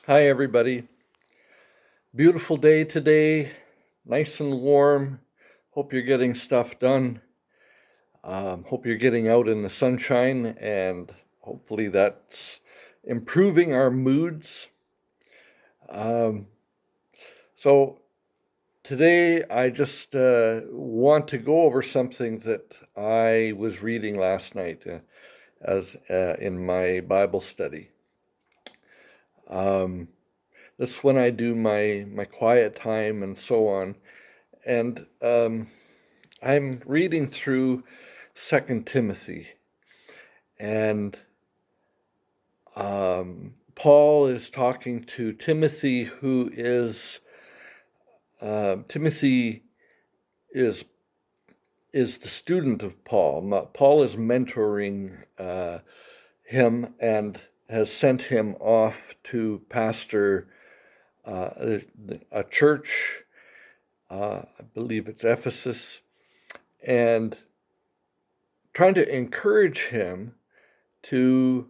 Hi, everybody. Beautiful day today, nice and warm. Hope you're getting stuff done. Hope you're getting out in the sunshine, and hopefully that's improving our moods. Um, so, today I just want to go over something that I was reading last night as in my Bible study. Um, that's when I do my quiet time and so on. And I'm reading through Second Timothy, and Paul is talking to Timothy, who is Timothy is is the student of Paul. Paul is mentoring him and has sent him off to pastor a church. I believe it's Ephesus, and trying to encourage him to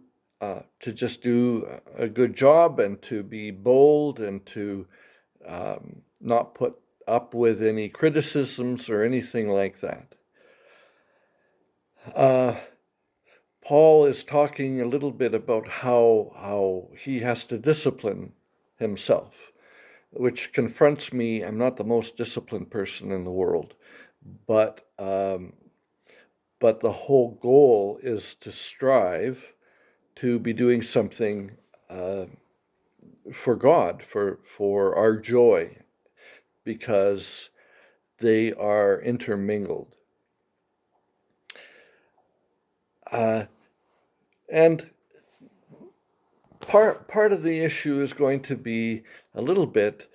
just do a good job and to be bold and to not put up with any criticisms or anything like that. Uh, Paul is talking a little bit about how he has to discipline himself, which confronts me. I'm not the most disciplined person in the world, but but the whole goal is to strive to be doing something uh, for God, for our joy, because they are intermingled. Uh, and part of the issue is going to be a little bit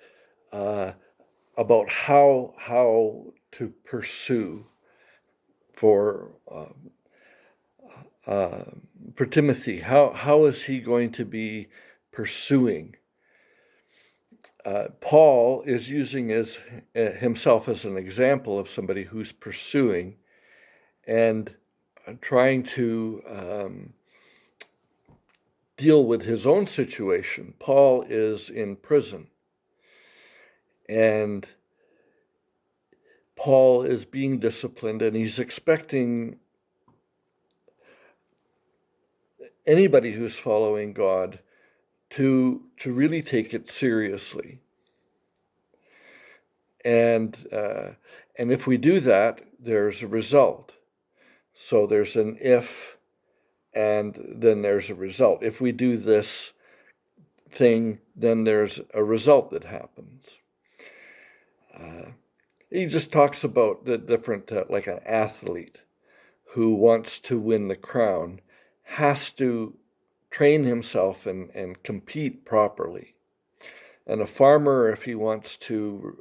uh, about how to pursue for uh, uh, for Timothy. How is he going to be pursuing? Paul is using himself as an example of somebody who's pursuing and trying to deal with his own situation. Paul is in prison, and Paul is being disciplined, and he's expecting anybody who's following God to really take it seriously. And and if we do that, there's a result. So there's an if, and then there's a result. If we do this thing, then there's a result that happens. He just talks about the different, like an athlete who wants to win the crown has to train himself and compete properly. And a farmer, if he wants to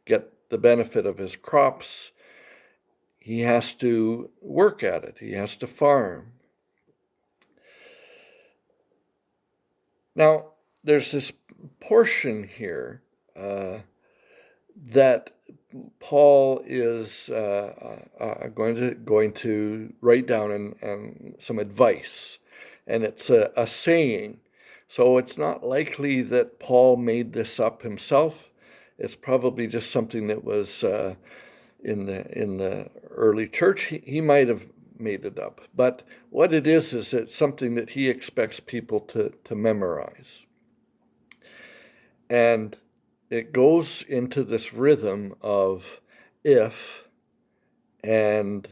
get the benefit of his crops, he has to work at it. He has to farm. Now, there's this portion here that Paul is going to write down and some advice, and it's a saying. So it's not likely that Paul made this up himself. It's probably just something that was in the early church. He might have made it up, but what it is it's something that he expects people to memorize. And it goes into this rhythm of if and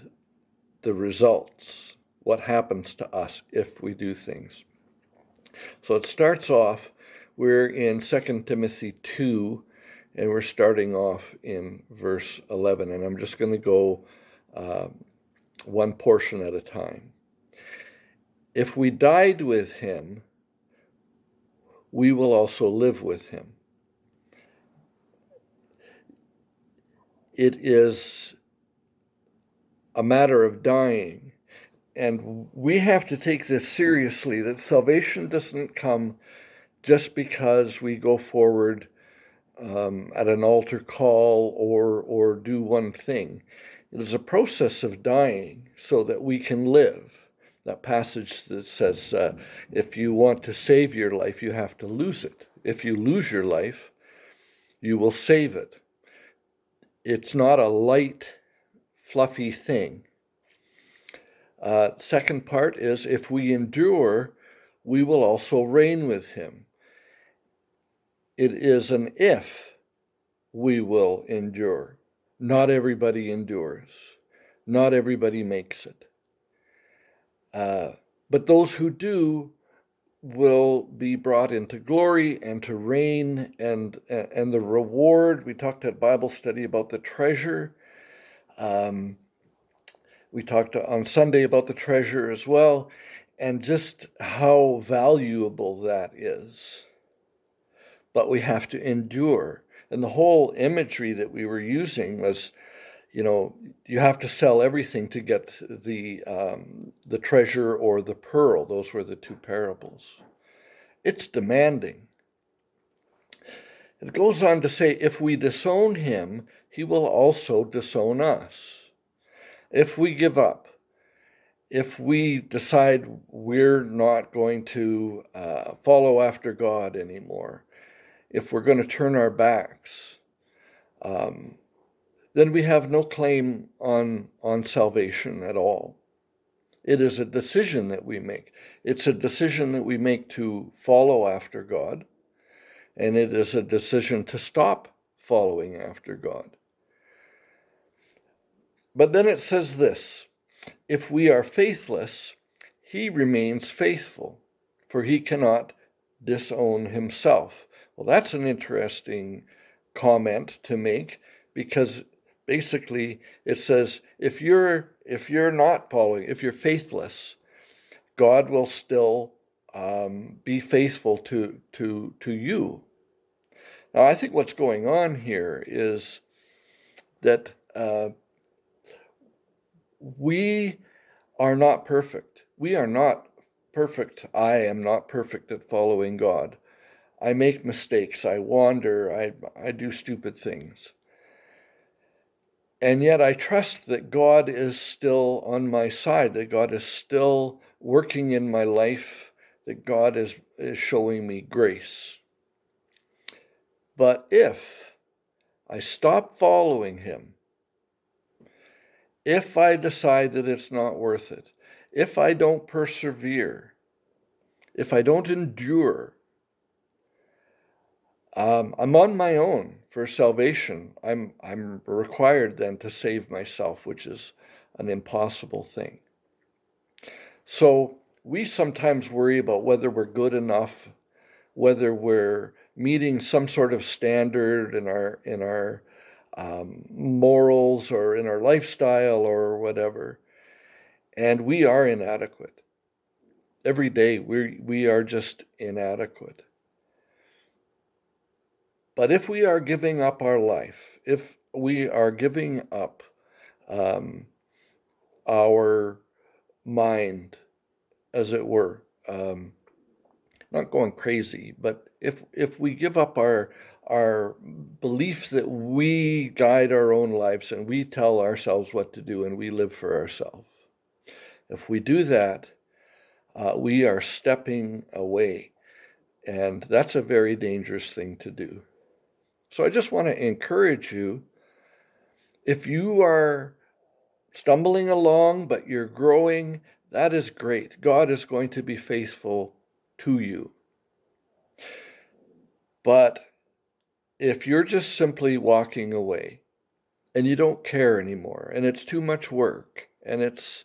the results, what happens to us if we do things. So it starts off, we're in 2 Timothy 2, and we're starting off in verse 11, and I'm just going to go one portion at a time. If we died with him, we will also live with him. It is a matter of dying. And we have to take this seriously, that salvation doesn't come just because we go forward at an altar call or do one thing. It is a process of dying so that we can live. That passage that says, if you want to save your life, you have to lose it. If you lose your life, you will save it. It's not a light, fluffy thing. Second part is, if we endure, we will also reign with him. It is an if we will endure. Not everybody endures. Not everybody makes it. But those who do will be brought into glory and to reign, and the reward. We talked at Bible study about the treasure. We talked on Sunday about the treasure as well, and just how valuable that is. But we have to endure. And the whole imagery that we were using was, you have to sell everything to get the treasure or the pearl. Those were the two parables. It's demanding. It goes on to say, if we disown him, he will also disown us. If we give up, if we decide we're not going to follow after God anymore, if we're going to turn our backs, then we have no claim on salvation at all. It is a decision that we make. It's a decision that we make to follow after God, and it is a decision to stop following after God. But then it says this, if we are faithless, he remains faithful, for he cannot disown himself. Well, that's an interesting comment to make, because basically it says, if you're not following, if you're faithless, God will still be faithful to you. Now, I think what's going on here is that we are not perfect. We are not perfect. I am not perfect at following God. I make mistakes. I wander. I do stupid things. And yet I trust that God is still on my side, that God is still working in my life, that God is showing me grace. But if I stop following him, if I decide that it's not worth it, if I don't persevere, if I don't endure, I'm on my own for salvation. I'm required then to save myself, which is an impossible thing. So we sometimes worry about whether we're good enough, whether we're meeting some sort of standard in our morals or in our lifestyle or whatever, and we are inadequate. Every day we are just inadequate. But if we are giving up our life, if we are giving up our mind, as it were, not going crazy, but if we give up our belief that we guide our own lives and we tell ourselves what to do and we live for ourselves, if we do that, we are stepping away, and that's a very dangerous thing to do. So I just want to encourage you, if you are stumbling along but you're growing, that is great. God is going to be faithful to you. But if you're just simply walking away and you don't care anymore, and it's too much work, and it's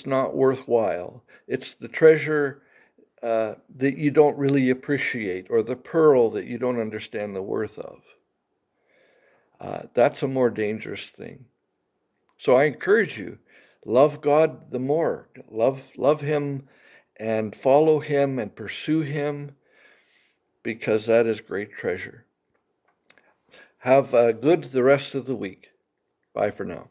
not worthwhile, it's the treasure that you don't really appreciate, or the pearl that you don't understand the worth of, that's a more dangerous thing. So I encourage you, love God the more. Love him and follow him and pursue him, because that is great treasure. Have a good the rest of the week. Bye for now.